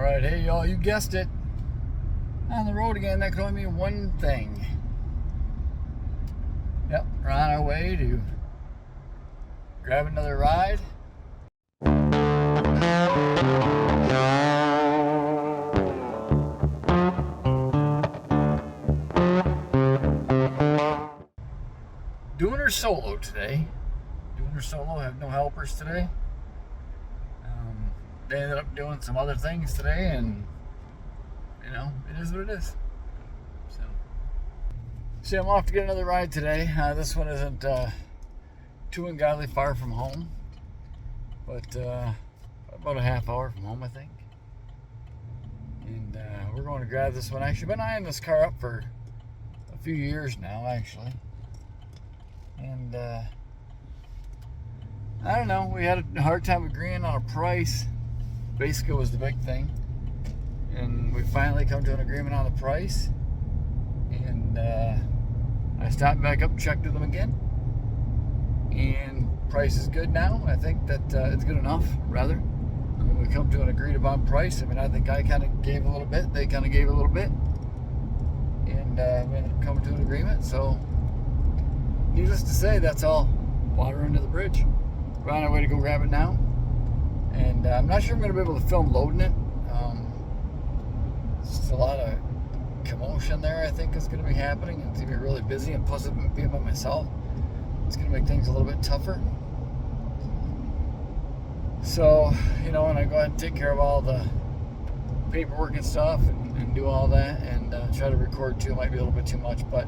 Alright, hey y'all, you guessed it. On the road again, that could only mean one thing. Yep, we're on our way to grab another ride. Doing her solo today. Doing her solo, have no helpers today. They ended up doing some other things today, and you know, it is what it is. So, see, I'm off to get another ride today. This one isn't too ungodly far from home, but about a half hour from home, I think. And we're going to grab this one. Actually, been eyeing this car up for a few years now, actually. And I don't know, we had a hard time agreeing on a price. Basically was the big thing, and we finally come to an agreement on the price, and I stopped back up, checked with them again, and price is good now. I think that it's good enough, rather. I mean, we come to an agreed upon price. I mean, I think I kind of gave a little bit, they kind of gave a little bit, and we ended up coming to an agreement. So needless to say, that's all water under the bridge. We're on our way to go grab it now. And I'm not sure I'm going to be able to film loading it. Just a lot of commotion there, I think, is going to be happening. It's going to be really busy, and plus being by myself, it's going to make things a little bit tougher. So, you know, when I go ahead and take care of all the paperwork and stuff and do all that, and try to record too, it might be a little bit too much, but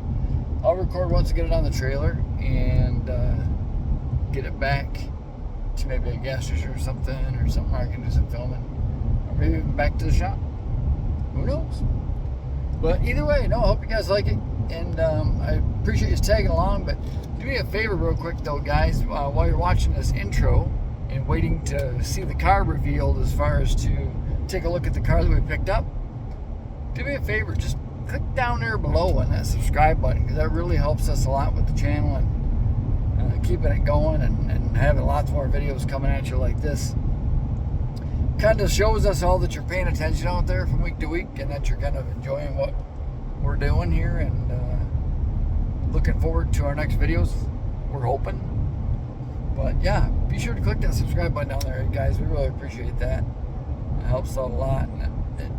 I'll record once I get it on the trailer and get it back to maybe a gas station or something where I can do some filming, or maybe even back to the shop. Who knows? But either way, no, I hope you guys like it, and I appreciate you tagging along. But do me a favor real quick though, guys, while you're watching this intro and waiting to see the car revealed, as far as to take a look at the car that we picked up, do me a favor, just click down there below on that subscribe button, because that really helps us a lot with the channel and keeping it going and having lots more videos coming at you like this. Kind of shows us all that you're paying attention out there from week to week, and that you're kind of enjoying what we're doing here, and looking forward to our next videos, we're hoping. But yeah, be sure to click that subscribe button down there, guys. We really appreciate that. It helps out a lot, and it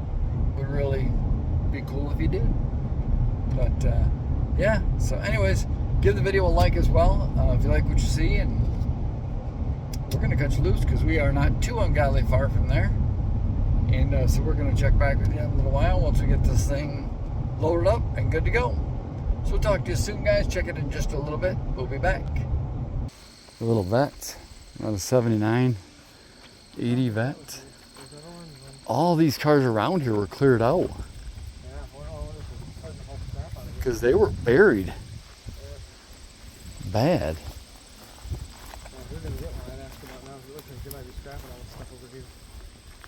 would really be cool if you did. But yeah, so anyways, give the video a like as well if you like what you see, and we're going to cut you loose because we are not too ungodly far from there. And so we're going to check back with you in a little while once we get this thing loaded up and good to go. So we'll talk to you soon, guys. Check it in just a little bit. We'll be back. A little Vette, not a 79, 80 Vette. All these cars around here were cleared out because they were buried bad. We're gonna get one. I'd ask about now. If you look, they might be scrapping all this stuff over here.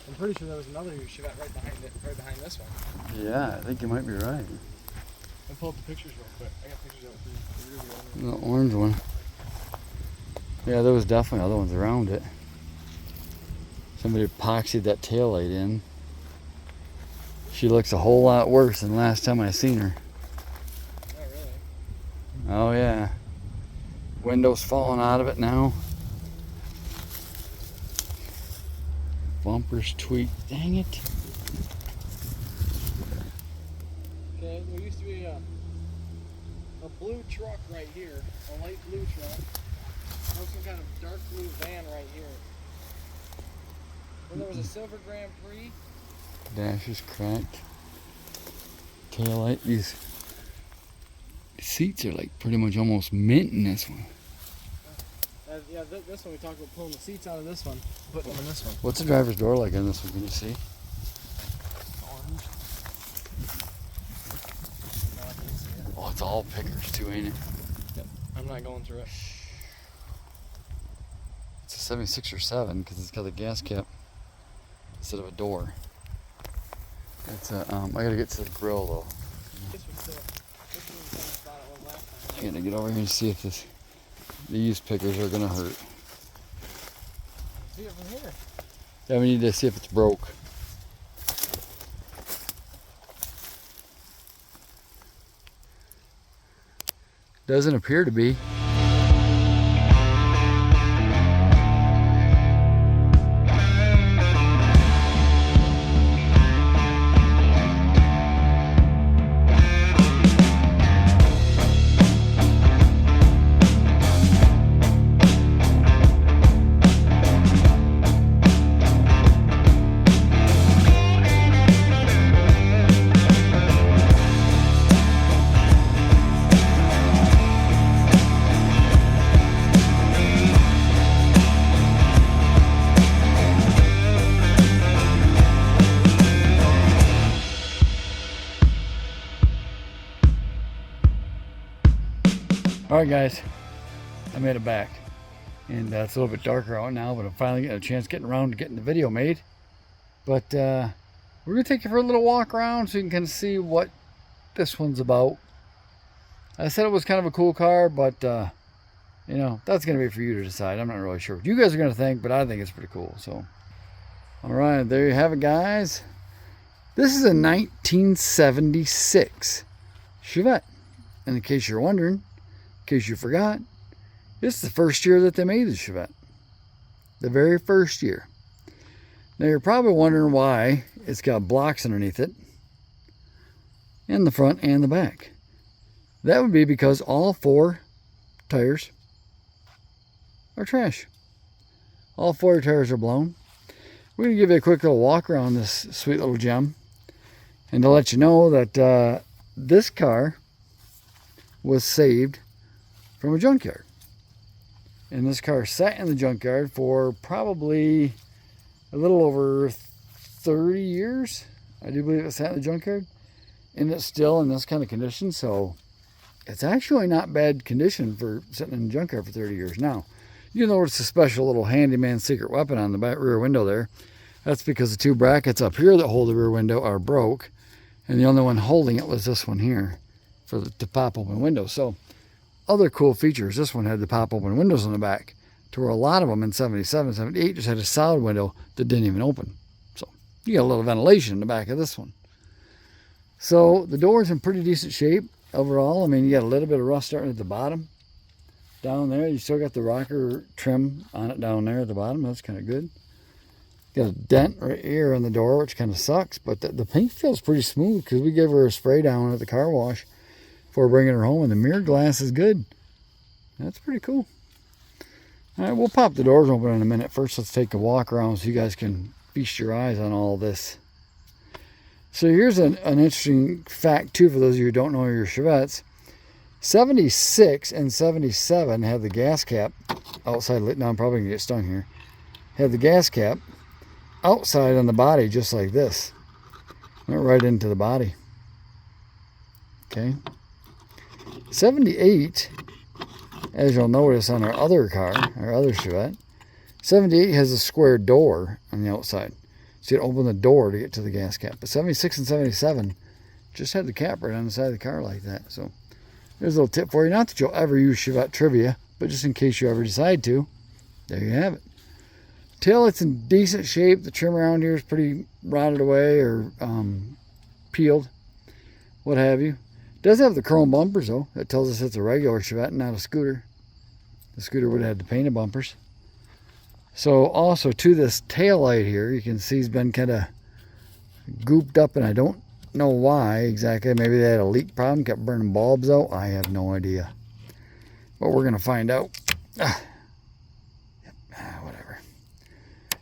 I'm pretty sure there was another Chevette right behind this one. Yeah, I think you might be right. I'll pull up the pictures real quick. I got pictures of it for you. The orange one. Yeah, there was definitely other ones around it. Somebody epoxied that taillight in. She looks a whole lot worse than last time I seen her. Oh, really? Oh, yeah. Windows falling out of it now. Bumpers tweaked. Dang it. Okay, there used to be a blue truck right here, a light blue truck. There was some kind of dark blue van right here. Then there was a silver Grand Prix. Dash is cracked. Taillight. These seats are like pretty much almost mint in this one. Yeah, this one we talked about pulling the seats out of this one, putting them in this one. What's the driver's door like in this one? Can you see? Orange. No, I can't see it. Oh, it's all pickers too, ain't it? Yep. I'm not going through it. It's a 76 or 7 because it's got a gas cap instead of a door. It's a, I gotta get to the grill though. This was the same spot it was last time. I gotta get over here and see if these pickers are gonna hurt. See it from here. Yeah, we need to see if it's broke. Doesn't appear to be. Alright guys, I made it back, and it's a little bit darker out now, but I'm finally getting a chance getting around to getting the video made. But we're going to take you for a little walk around so you can kind of see what this one's about. I said it was kind of a cool car, but you know, that's going to be for you to decide. I'm not really sure what you guys are going to think, but I think it's pretty cool. So, alright, there you have it guys. This is a 1976 Chevette, and in case you're wondering, in case you forgot, it's the first year that they made the Chevette. The very first year. Now you're probably wondering why it's got blocks underneath it, in the front and the back. That would be because all 4 tires are trash. All 4 tires are blown. We're going to give you a quick little walk around this sweet little gem, and to let you know that this car was saved from a junkyard. And this car sat in the junkyard for probably a little over 30 years. I do believe it sat in the junkyard. And it's still in this kind of condition, so it's actually not bad condition for sitting in the junkyard for 30 years. Now, you notice a special little handyman secret weapon on the back rear window there. That's because the 2 brackets up here that hold the rear window are broke, and the only one holding it was this one here for the pop open window. So other cool features, this one had the pop open windows on the back, to where a lot of them in 77, 78 just had a solid window that didn't even open. So you got a little ventilation in the back of this one. So the door's in pretty decent shape overall. I mean, you got a little bit of rust starting at the bottom. Down there, you still got the rocker trim on it down there at the bottom. That's kind of good. Got a dent right here on the door, which kind of sucks, but the paint feels pretty smooth because we gave her a spray down at the car wash before bringing her home, and the mirror glass is good. That's pretty cool. All right, we'll pop the doors open in a minute. First, let's take a walk around so you guys can feast your eyes on all this. So here's an interesting fact too for those of you who don't know your Chevettes. 76 and 77 had the gas cap outside. Now I'm probably gonna get stung here. Had the gas cap outside on the body just like this. Went right into the body. Okay. 78, as you'll notice on our other car, our other Chevette, 78 has a square door on the outside. So you open the door to get to the gas cap. But 76 and 77 just had the cap right on the side of the car like that. So there's a little tip for you. Not that you'll ever use Chevette trivia, but just in case you ever decide to, there you have it. Taillight's in decent shape. The trim around here is pretty rotted away or peeled, what have you. It does have the chrome bumpers though. That tells us it's a regular Chevette and not a scooter. The scooter would have had the painted bumpers. So also to this tail light here, you can see it's been kind of gooped up, and I don't know why exactly. Maybe they had a leak problem, kept burning bulbs out. I have no idea. But we're going to find out. Whatever.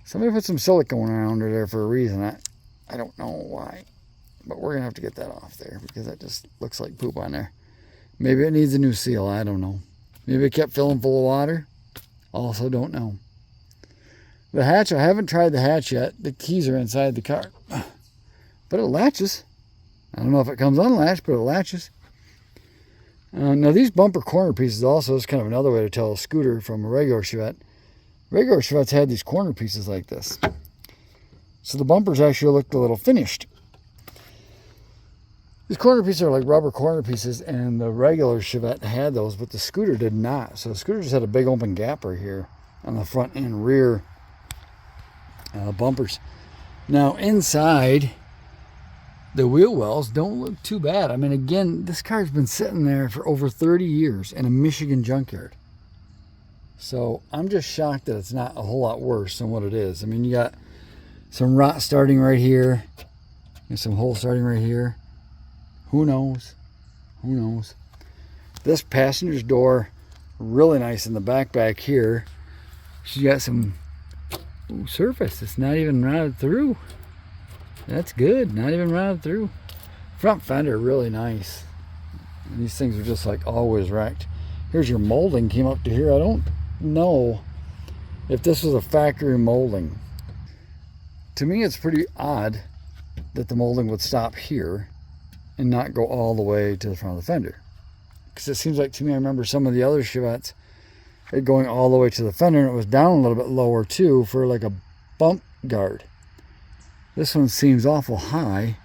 Somebody put some silicone around there for a reason. I don't know why. But we're going to have to get that off there because that just looks like poop on there. Maybe it needs a new seal. I don't know. Maybe it kept filling full of water. Also don't know. The hatch, I haven't tried the hatch yet. The keys are inside the car. But it latches. I don't know if it comes unlatched, but it latches. Now these bumper corner pieces also is kind of another way to tell a scooter from a regular Chevette. Regular Chevettes had these corner pieces like this. So the bumpers actually looked a little finished. These corner pieces are like rubber corner pieces, and the regular Chevette had those, but the scooter did not. So the scooter just had a big open gap right here on the front and rear bumpers. Now inside, The wheel wells don't look too bad. I mean, again, this car's been sitting there for over 30 years in a Michigan junkyard. So I'm just shocked that it's not a whole lot worse than what it is. I mean, you got some rot starting right here. There's some holes starting right here. Who knows? Who knows? This passenger's door, really nice in the back here. She's got some surface. It's not even rotted through. That's good. Not even rotted through. Front fender, really nice. And these things are just like always wrecked. Here's your molding, came up to here. I don't know if this was a factory molding. To me, it's pretty odd that the molding would stop here and not go all the way to the front of the fender. Because it seems like to me, I remember some of the other Chevettes it going all the way to the fender, and it was down a little bit lower too for like a bump guard. This one seems awful high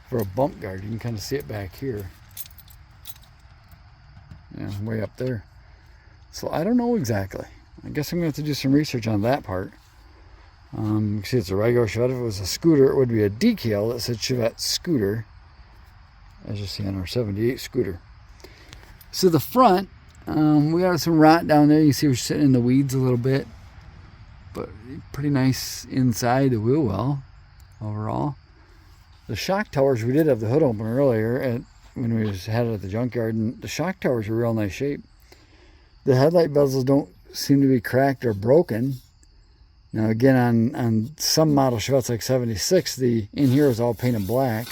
for a bump guard. You can kind of see it back here. Yeah, way up there. So I don't know exactly. I guess I'm going to have to do some research on that part. You can see it's a regular Chevette. If it was a scooter, it would be a decal that said Chevette scooter, as you see on our 78 scooter. So the front, we got some rot down there. You can see we're sitting in the weeds a little bit, but pretty nice inside the wheel well overall. The shock towers, we did have the hood open earlier when we had it at the junkyard, and the shock towers are real nice shape. The headlight bezels don't seem to be cracked or broken. Now again, on some model Chevettes like 76, the in here is all painted black.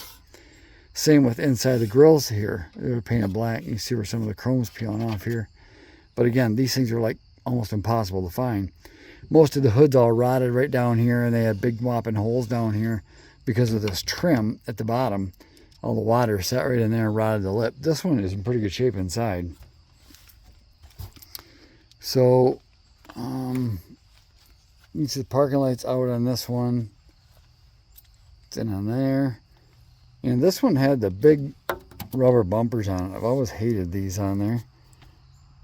Same with inside the grills here. They're painted black. You can see where some of the chrome's peeling off here. But again, these things are like almost impossible to find. Most of the hood's all rotted right down here, and they had big whopping holes down here because of this trim at the bottom. All the water sat right in there and rotted the lip. This one is in pretty good shape inside. So, you can see the parking lights out on this one. It's in on there. And this one had the big rubber bumpers on it. I've always hated these on there.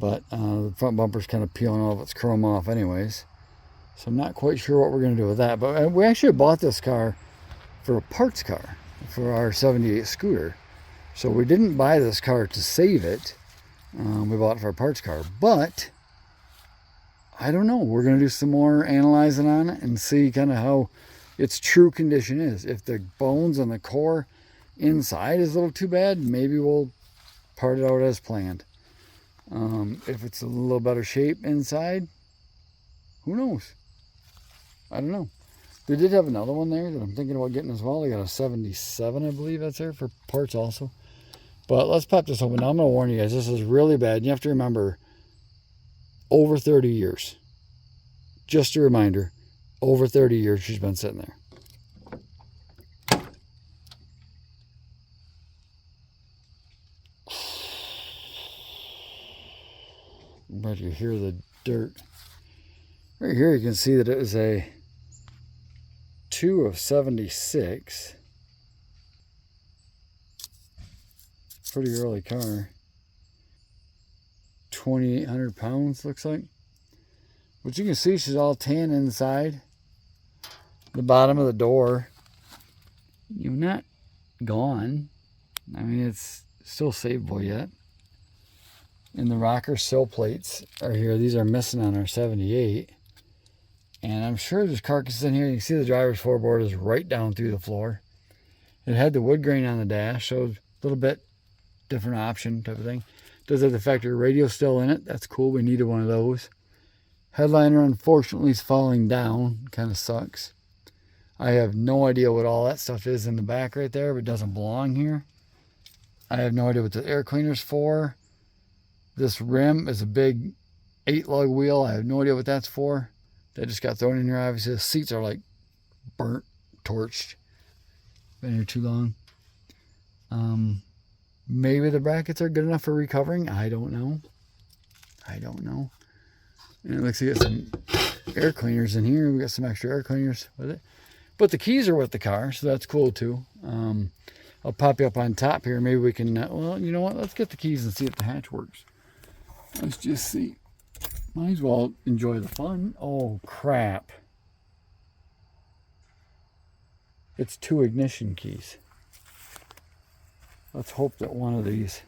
But the front bumper's kind of peeling all of its chrome off anyways. So I'm not quite sure what we're going to do with that. But we actually bought this car for a parts car for our 78 scooter. So we didn't buy this car to save it. We bought it for a parts car. But I don't know. We're going to do some more analyzing on it and see kind of how its true condition is. If the bones and the core inside is a little too bad, maybe we'll part it out as planned. If it's a little better shape inside, who knows? I don't know. They did have another one there that I'm thinking about getting as well. They got a 77, I believe that's there for parts also. But let's pop this open. Now I'm going to warn you guys, this is really bad. You have to remember, over 30 years. Just a reminder, over 30 years she's been sitting there. But you hear the dirt. Right here you can see that it was a 2 of 76. Pretty early car. 2,800 pounds looks like. But you can see she's all tan inside. The bottom of the door, you're not gone. I mean, it's still savable yet. And the rocker sill plates are here. These are missing on our 78. And I'm sure there's carcasses in here. You can see the driver's floorboard is right down through the floor. It had the wood grain on the dash, so a little bit different option type of thing. Does have the factory radio still in it. That's cool. We needed one of those. Headliner, unfortunately, is falling down. Kind of sucks. I have no idea what all that stuff is in the back right there, but it doesn't belong here. I have no idea what the air cleaner's for. This rim is a big 8-lug wheel. I have no idea what that's for. That just got thrown in here. Obviously, the seats are like burnt, torched. Been here too long. Maybe the brackets are good enough for recovering. I don't know. I don't know. And it looks like we got some air cleaners in here. We got some extra air cleaners with it. But the keys are with the car, so that's cool too. I'll pop you up on top here. Maybe we can, well, you know what? Let's get the keys and see if the hatch works. Let's just see. Might as well enjoy the fun. Oh, crap. It's 2 ignition keys. Let's hope that one of these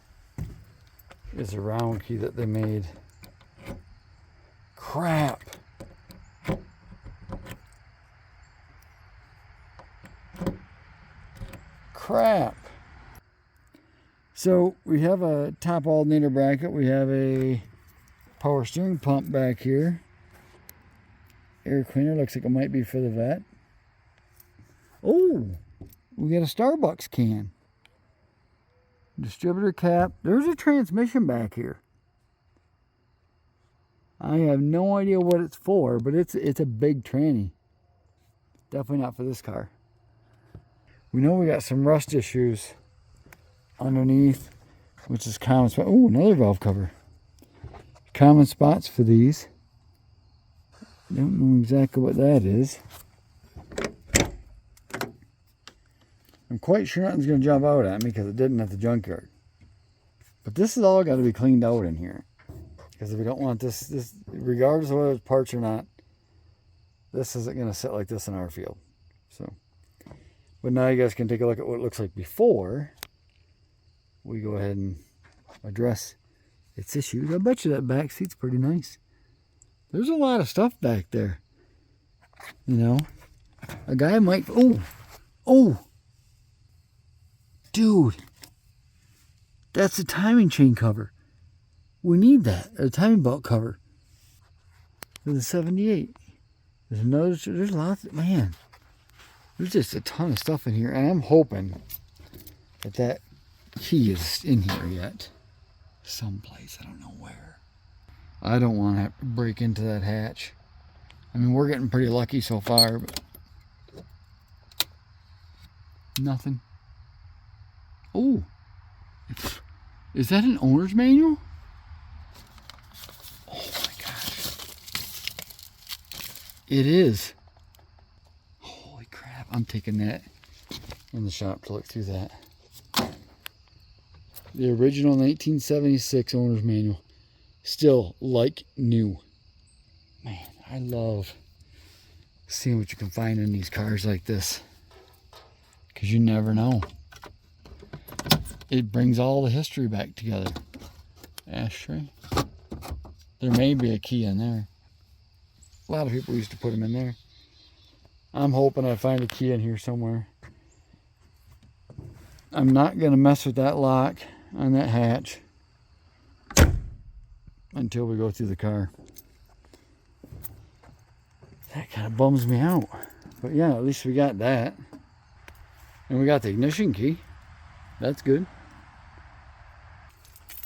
is a round key that they made. Crap. Crap. So we have a top alternator bracket. We have a power steering pump back here. Air cleaner, looks like it might be for the vet. Oh, we got a Starbucks can. Distributor cap. There's a transmission back here. I have no idea what it's for, but it's a big tranny. Definitely not for this car. We know we got some rust issues underneath, which is common spot. Oh, another valve cover. Common spots for these. Don't know exactly what that is. I'm quite sure nothing's going to jump out at me because it didn't at the junkyard. But this is all got to be cleaned out in here. Because if we don't want this, regardless of whether it's parts or not, this isn't going to sit like this in our field. So, but now you guys can take a look at what it looks like before we go ahead and address its issues. I bet you that back seat's pretty nice. There's a lot of stuff back there. You know, a guy might, oh, dude, that's a timing chain cover. We need that, a timing belt cover for the 78. There's lots, man, there's just a ton of stuff in here, and I'm hoping that key is in here yet. Someplace, I don't know where. I don't want to have to break into that hatch. I mean, we're getting pretty lucky so far, but nothing. Oh, is that an owner's manual? Oh my gosh. It is. Holy crap, I'm taking that in the shop to look through that. The original 1976 owner's manual. Still like new. Man, I love seeing what you can find in these cars like this. Because you never know. It brings all the history back together. Ashtray. There may be a key in there. A lot of people used to put them in there. I'm hoping I find a key in here somewhere. I'm not going to mess with that lock on that hatch until we go through the car. That kind of bums me out. But yeah, at least we got that. And we got the ignition key. That's good.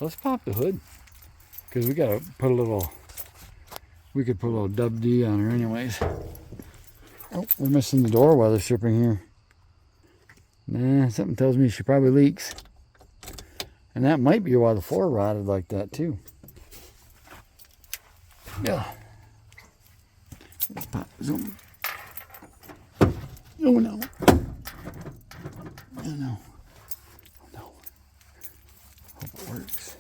Let's pop the hood. Because we got to put a little, we could put a little dub D on her anyways. Oh, we're missing the door weather stripping here. Nah, something tells me she probably leaks. And that might be why the floor rotted like that too. Yeah. Let's pop zoom. Oh no. Oh no. Oh no. Hope it works.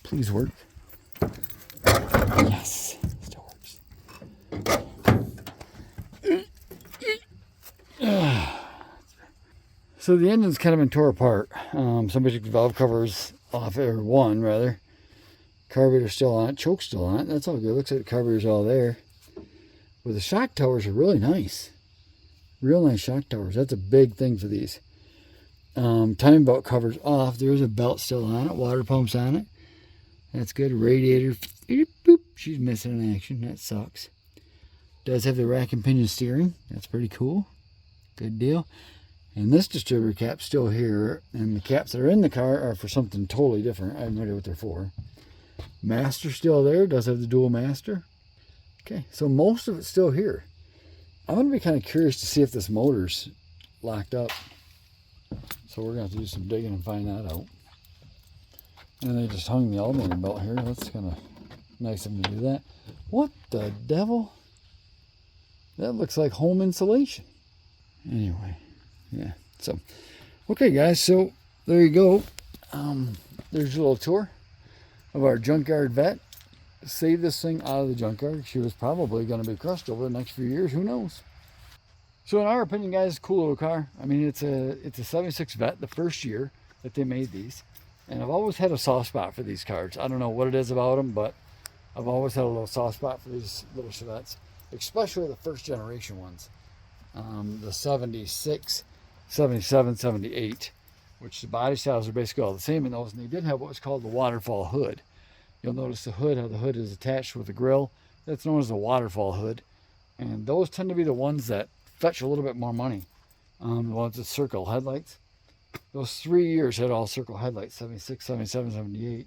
Please work. Yes. Still works. So the engine's kind of been tore apart. Somebody took the valve covers off, or one rather. Carburetor's still on it, choke's still on it. That's all good. Looks like the carburetor's all there. But the shock towers are really nice. Real nice shock towers. That's a big thing for these. Timing belt cover's off. There's a belt still on it. Water pump's on it. That's good. Radiator. Boop. She's missing in action. That sucks. Does have the rack and pinion steering. That's pretty cool. Good deal. And this distributor cap's still here. And the caps that are in the car are for something totally different. I have no idea what they're for. Master still there. Does have the dual master. Okay, so most of it's still here. I'm going to be kind of curious to see if this motor's locked up. So we're going to have to do some digging and find that out. And they just hung the alternator belt here. That's kind of nice of them to do that. What the devil? That looks like home insulation. Anyway, yeah. So, okay guys, so there you go. There's a little tour of our junkyard vet. Save this thing out of the junkyard. She was probably going to be crushed over the next few years. Who knows? So in our opinion, guys, cool little car. I mean, it's a 76 Vette, the first year. that they made these. And I've always had a soft spot for these cars. I don't know what it is about them, but I've always had a little soft spot for these little Chevettes, especially the first generation ones. The 76, 77, 78, which the body styles are basically all the same in those. And they did have what was called the waterfall hood. You'll notice the hood, how the hood is attached with the grill. That's known as the waterfall hood. And those tend to be the ones that fetch a little bit more money. The ones with circle headlights. Those 3 years had all circle headlights. 76, 77, 78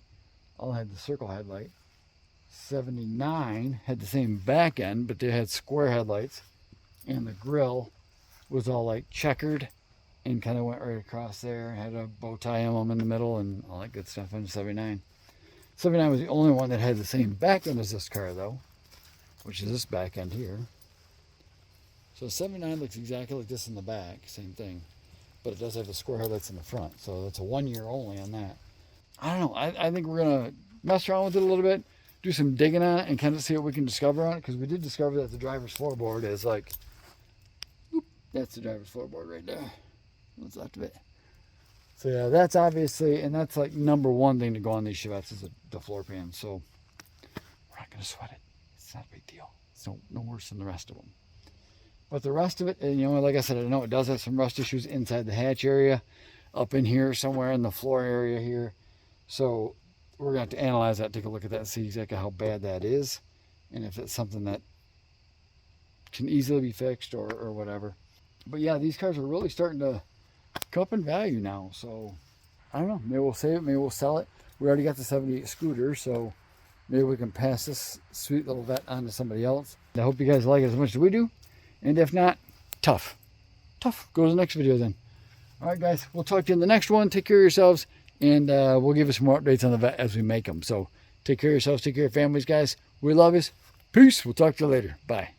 all had the circle headlight. 79 had the same back end, but they had square headlights. And the grill was all like checkered and kind of went right across there. Had a bow tie emblem in the middle and all that good stuff in 79. 79 was the only one that had the same back end as this car, though, which is this back end here. So 79 looks exactly like this in the back, same thing, but it does have the square headlights in the front. So that's a 1 year only on that. I don't know. I think we're gonna mess around with it a little bit, do some digging on it, and kind of see what we can discover on it, because we did discover that the driver's floorboard is like, whoop, that's the driver's floorboard right there. What's left of it? So yeah, that's obviously, and that's like number one thing to go on these Chevettes is the floor pan. So we're not gonna sweat it. It's not a big deal. It's no worse than the rest of them. But the rest of it, and, you know, like I said, I know it does have some rust issues inside the hatch area, up in here somewhere in the floor area here. So we're going to have to analyze that, take a look at that, and see exactly how bad that is, and if it's something that can easily be fixed or whatever. But yeah, these cars are really starting to come up in value now. So I don't know. Maybe we'll save it. Maybe we'll sell it. We already got the 78 scooter, so maybe we can pass this sweet little Vette on to somebody else. I hope you guys like it as much as we do. And if not, tough. Go to the next video then. All right, guys. We'll talk to you in the next one. Take care of yourselves. And we'll give you some more updates on the Vette as we make them. So take care of yourselves. Take care of your families, guys. We love you. Peace. We'll talk to you later. Bye.